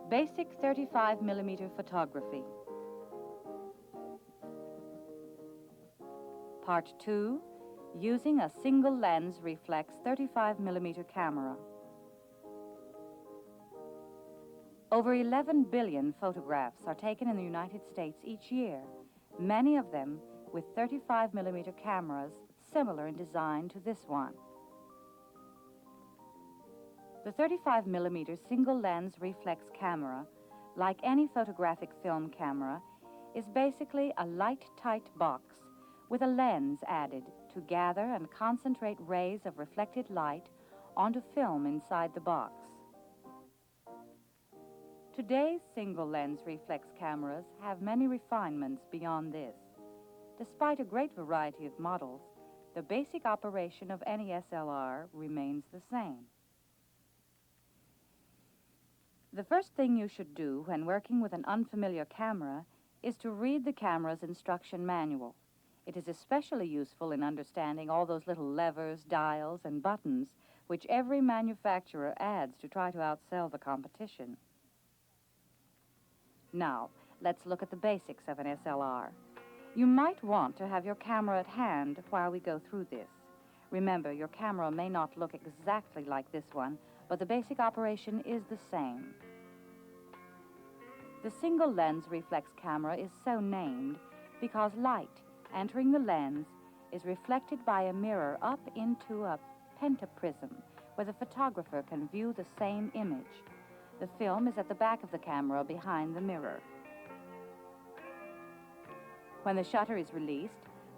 Basic 35mm photography. Part 2, using a single lens reflex 35mm camera. Over 11 billion photographs are taken in the United States each year, many of them with 35mm cameras similar in design to this one. The 35mm single lens reflex camera, like any photographic film camera, is basically a light-tight box with a lens added to gather and concentrate rays of reflected light onto film inside the box. Today's single-lens reflex cameras have many refinements beyond this. Despite a great variety of models, the basic operation of any SLR remains the same. The first thing you should do when working with an unfamiliar camera is to read the camera's instruction manual. It is especially useful in understanding all those little levers, dials, and buttons which every manufacturer adds to try to outsell the competition. Now, let's look at the basics of an SLR. You might want to have your camera at hand while we go through this. Remember, your camera may not look exactly like this one, but the basic operation is the same. The single lens reflex camera is so named because light entering the lens is reflected by a mirror up into a pentaprism where the photographer can view the same image. The film is at the back of the camera behind the mirror. When the shutter is released,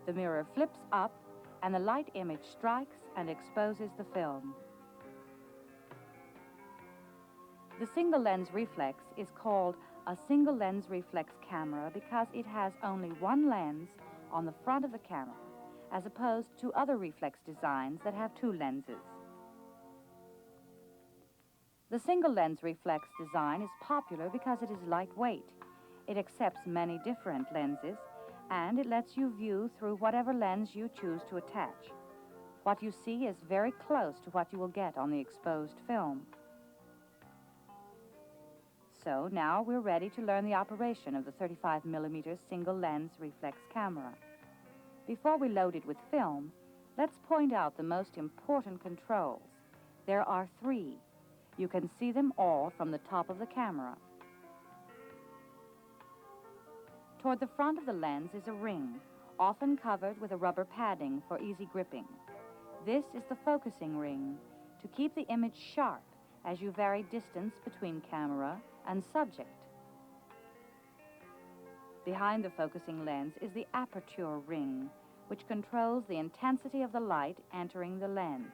the mirror flips up and the light image strikes and exposes the film. The single lens reflex is called a single lens reflex camera because it has only one lens on the front of the camera, as opposed to other reflex designs that have two lenses. The single lens reflex design is popular because it is lightweight. It accepts many different lenses, and it lets you view through whatever lens you choose to attach. What you see is very close to what you will get on the exposed film. So now we're ready to learn the operation of the 35mm single lens reflex camera. Before we load it with film, let's point out the most important controls. There are 3. You can see them all from the top of the camera. Toward the front of the lens is a ring, often covered with a rubber padding for easy gripping. This is the focusing ring, to keep the image sharp as you vary distance between camera and subject. Behind the focusing lens is the aperture ring, which controls the intensity of the light entering the lens.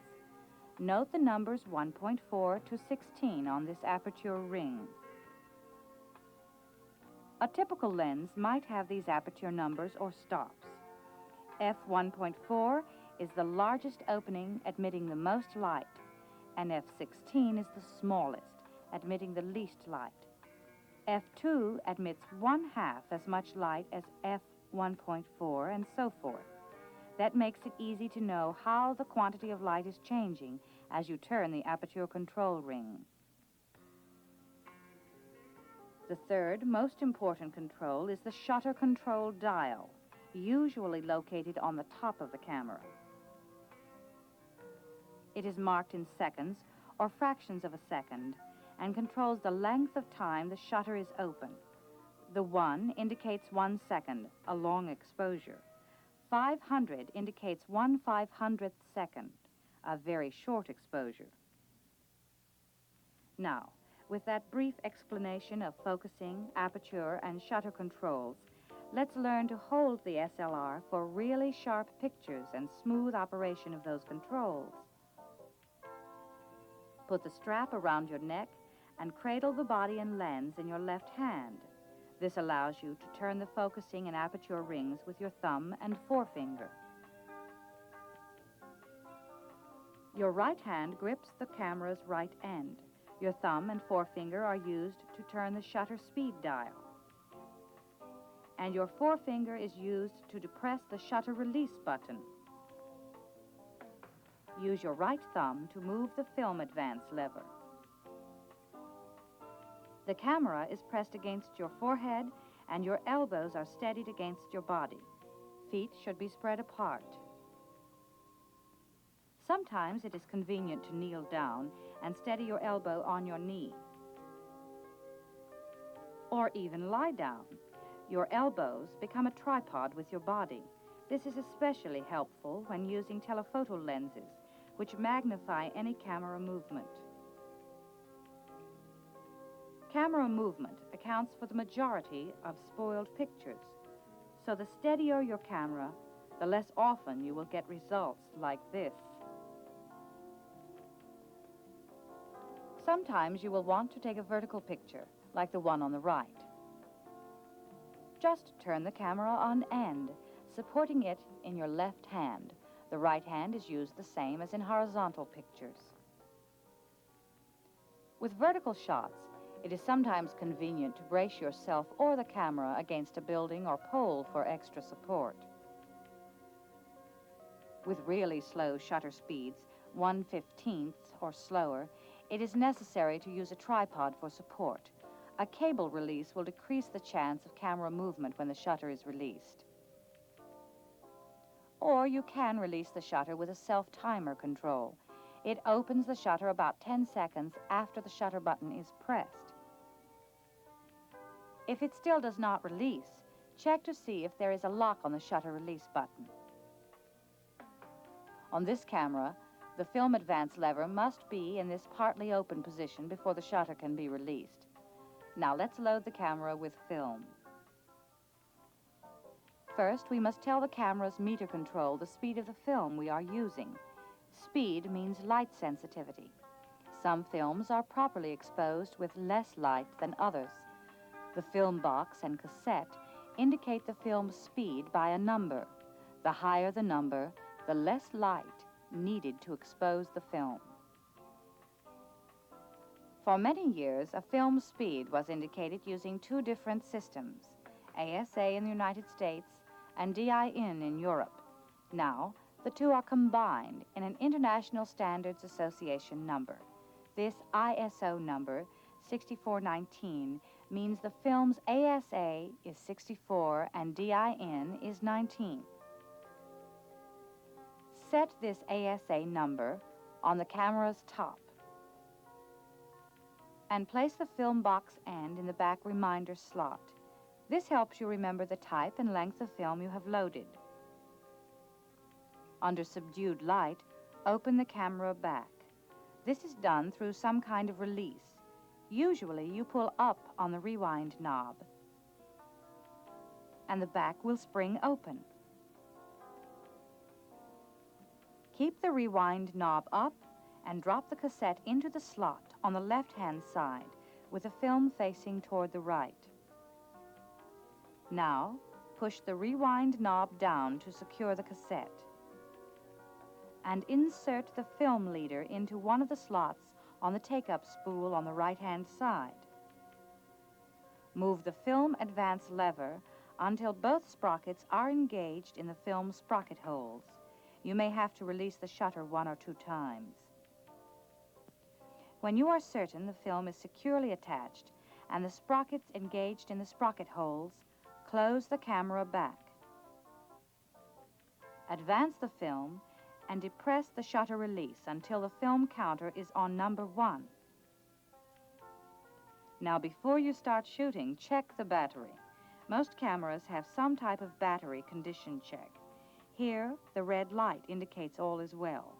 Note the numbers 1.4 to 16 on this aperture ring. A typical lens might have these aperture numbers or stops. f1.4 is the largest opening admitting the most light, and f16 is the smallest, admitting the least light. f2 admits 1/2 as much light as f1.4, and so forth. That makes it easy to know how the quantity of light is changing as you turn the aperture control ring. The third most important control is the shutter control dial, usually located on the top of the camera. It is marked in seconds or fractions of a second and controls the length of time the shutter is open. The 1 indicates 1 second, a long exposure. 500 indicates 1/500th second, a very short exposure. Now, with that brief explanation of focusing, aperture, and shutter controls, let's learn to hold the SLR for really sharp pictures and smooth operation of those controls. Put the strap around your neck and cradle the body and lens in your left hand. This allows you to turn the focusing and aperture rings with your thumb and forefinger. Your right hand grips the camera's right end. Your thumb and forefinger are used to turn the shutter speed dial. And your forefinger is used to depress the shutter release button. Use your right thumb to move the film advance lever. The camera is pressed against your forehead and your elbows are steadied against your body. Feet should be spread apart. Sometimes it is convenient to kneel down and steady your elbow on your knee. Or even lie down. Your elbows become a tripod with your body. This is especially helpful when using telephoto lenses, which magnify any camera movement. Camera movement accounts for the majority of spoiled pictures, so the steadier your camera, the less often you will get results like this. Sometimes you will want to take a vertical picture, like the one on the right. Just turn the camera on end, supporting it in your left hand. The right hand is used the same as in horizontal pictures. With vertical shots, it is sometimes convenient to brace yourself or the camera against a building or pole for extra support. With really slow shutter speeds, 1/15 or slower, it is necessary to use a tripod for support. A cable release will decrease the chance of camera movement when the shutter is released. Or you can release the shutter with a self-timer control. It opens the shutter about 10 seconds after the shutter button is pressed. If it still does not release, check to see if there is a lock on the shutter release button. On this camera, the film advance lever must be in this partly open position before the shutter can be released. Now let's load the camera with film. First, we must tell the camera's meter control the speed of the film we are using. Speed means light sensitivity. Some films are properly exposed with less light than others. The film box and cassette indicate the film's speed by a number. The higher the number, the less light needed to expose the film. For many years, a film's speed was indicated using two different systems, ASA in the United States and DIN in Europe. Now, the two are combined in an International Standards Association number. This ISO number, 6419, means the film's ASA is 64 and DIN is 19. Set this ASA number on the camera's top and place the film box end in the back reminder slot. This helps you remember the type and length of film you have loaded. Under subdued light, open the camera back. This is done through some kind of release. Usually you pull up on the rewind knob and the back will spring open. Keep the rewind knob up and drop the cassette into the slot on the left-hand side with the film facing toward the right. Now, push the rewind knob down to secure the cassette and insert the film leader into one of the slots on the take-up spool on the right-hand side. Move the film advance lever until both sprockets are engaged in the film sprocket holes. You may have to release the shutter 1 or 2 times. When you are certain the film is securely attached and the sprockets engaged in the sprocket holes, close the camera back. Advance the film and depress the shutter release until the film counter is on number 1. Now, before you start shooting, check the battery. Most cameras have some type of battery condition check. Here, the red light indicates all is well.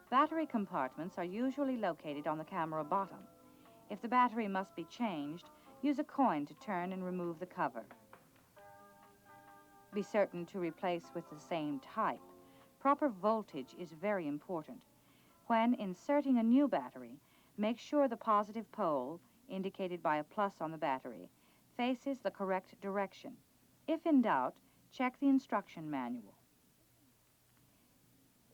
Battery compartments are usually located on the camera bottom. If the battery must be changed, use a coin to turn and remove the cover. Be certain to replace with the same type. Proper voltage is very important. When inserting a new battery, make sure the positive pole, indicated by a plus on the battery, faces the correct direction. If in doubt, check the instruction manual.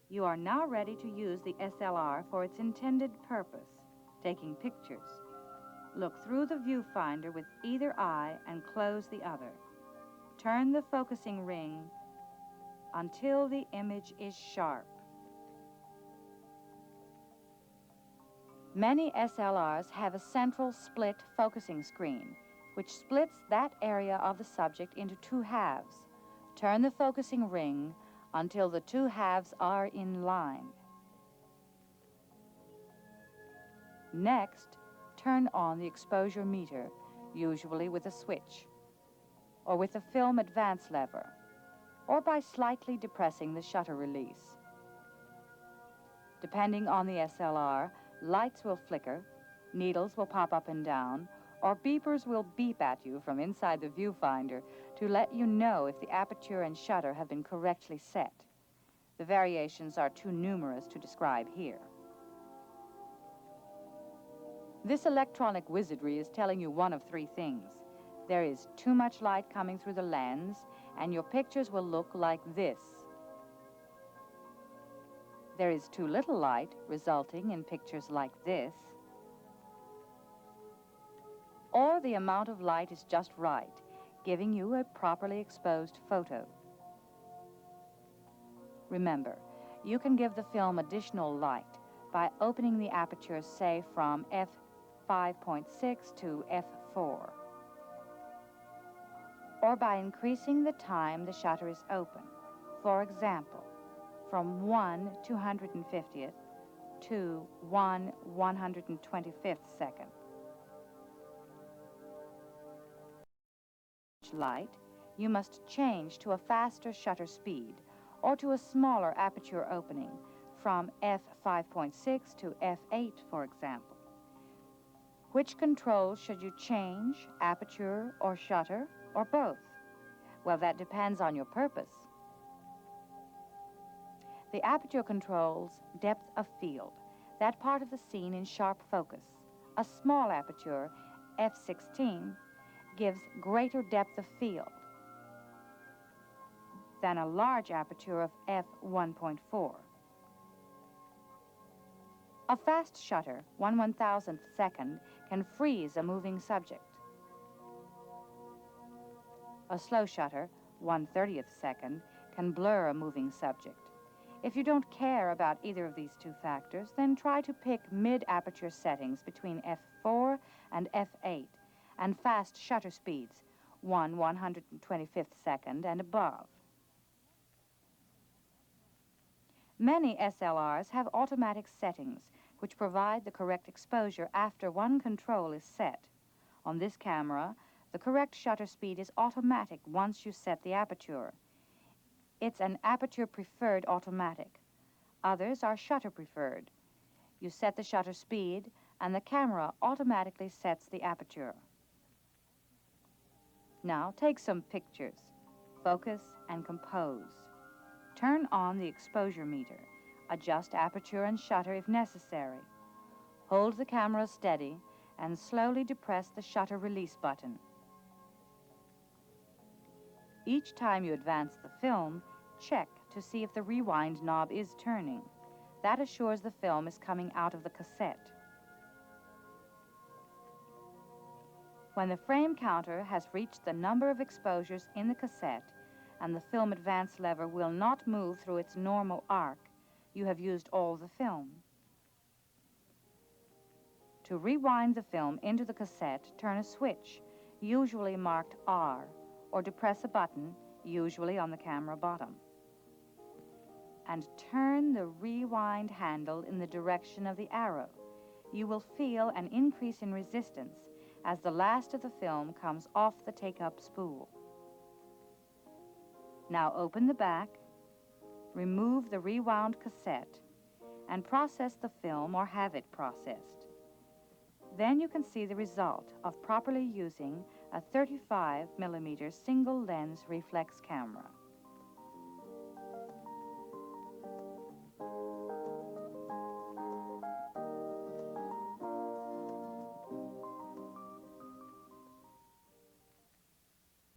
You are now ready to use the SLR for its intended purpose, taking pictures. Look through the viewfinder with either eye and close the other. Turn the focusing ring until the image is sharp. Many SLRs have a central split focusing screen, which splits that area of the subject into two halves. Turn the focusing ring until the two halves are in line. Next, turn on the exposure meter, usually with a switch, or with the film advance lever, or by slightly depressing the shutter release. Depending on the SLR, lights will flicker, needles will pop up and down, or beepers will beep at you from inside the viewfinder to let you know if the aperture and shutter have been correctly set. The variations are too numerous to describe here. This electronic wizardry is telling you one of three things. There is too much light coming through the lens, and your pictures will look like this. There is too little light, resulting in pictures like this. Or the amount of light is just right, giving you a properly exposed photo. Remember, you can give the film additional light by opening the aperture, say, from f5.6 to f4, or by increasing the time the shutter is open. For example, from 1/250th to 1/125th second. Light, you must change to a faster shutter speed or to a smaller aperture opening from f5.6 to f8, for example. Which control should you change, aperture or shutter, or both? Well, that depends on your purpose. The aperture controls depth of field, that part of the scene in sharp focus. A small aperture, f16, gives greater depth of field than a large aperture of f1.4. A fast shutter, 1/1000th second, can freeze a moving subject. A slow shutter, 1/30th second, can blur a moving subject. If you don't care about either of these two factors, then try to pick mid-aperture settings between f4 and f8 and fast shutter speeds, 1/125th second and above. Many SLRs have automatic settings which provide the correct exposure after one control is set. On this camera, the correct shutter speed is automatic once you set the aperture. It's an aperture-preferred automatic. Others are shutter-preferred. You set the shutter speed, and the camera automatically sets the aperture. Now take some pictures. Focus and compose. Turn on the exposure meter. Adjust aperture and shutter if necessary. Hold the camera steady and slowly depress the shutter release button. Each time you advance the film, check to see if the rewind knob is turning. That assures the film is coming out of the cassette. When the frame counter has reached the number of exposures in the cassette and the film advance lever will not move through its normal arc, you have used all the film. To rewind the film into the cassette, turn a switch, usually marked R, or depress a button, usually on the camera bottom. And turn the rewind handle in the direction of the arrow. You will feel an increase in resistance as the last of the film comes off the take-up spool. Now open the back, remove the rewound cassette, and process the film or have it processed. Then you can see the result of properly using a 35mm single-lens reflex camera.